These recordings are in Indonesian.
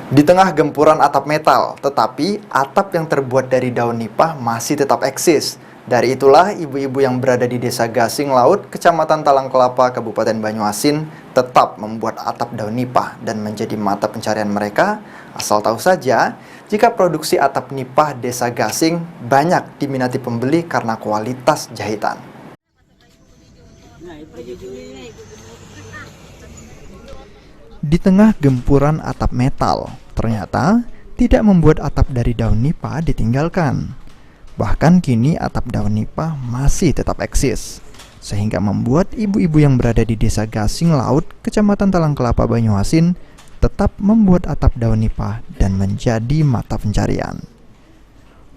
Di tengah gempuran atap metal, tetapi atap yang terbuat dari daun nipah masih tetap eksis. Dari itulah ibu-ibu yang berada di Desa Gasing Laut, Kecamatan Talang Kelapa, Kabupaten Banyuasin, tetap membuat atap daun nipah dan menjadi mata pencarian mereka. Asal tahu saja, jika produksi atap nipah Desa Gasing banyak diminati pembeli karena kualitas jahitan. Di tengah gempuran atap metal, ternyata tidak membuat atap dari daun nipah ditinggalkan. Bahkan kini atap daun nipah masih tetap eksis, sehingga membuat ibu-ibu yang berada di Desa Gasing Laut, Kecamatan Talang Kelapa, Banyuasin, tetap membuat atap daun nipah dan menjadi mata pencarian.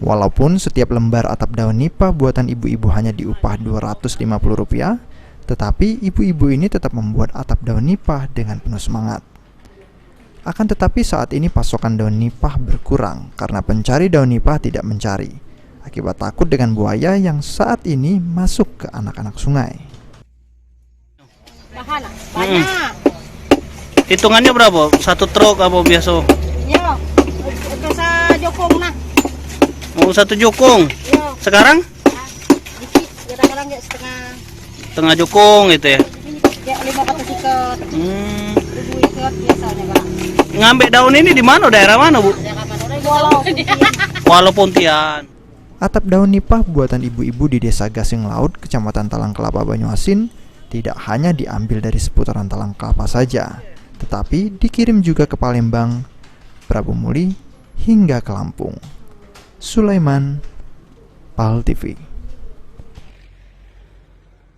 Walaupun setiap lembar atap daun nipah buatan ibu-ibu hanya diupah Rp250, tetapi ibu-ibu ini tetap membuat atap daun nipah dengan penuh semangat. Akan tetapi saat ini pasokan daun nipah berkurang karena pencari daun nipah tidak mencari, akibat takut dengan buaya yang saat ini masuk ke anak-anak sungai. Banyak. Hitungannya berapa? Satu truk apa biasa? Ya, ke sa jokong na. Oh, satu jokong. Ya, Sekarang? dikit. Kadang-kadang ya Tengah jokong gitu ya. ya 500 ikat. 1000 ikat biasanya, Kak. Ngambil daun ini di mana? Daerah mana, Bu? Walau Pontian. Atap daun nipah buatan ibu-ibu di Desa Gasing Laut, Kecamatan Talang Kelapa, Banyuasin, tidak hanya diambil dari seputaran Talang Kelapa saja, tetapi dikirim juga ke Palembang, Prabu Muli, hingga ke Lampung. Sulaiman, PAL TV.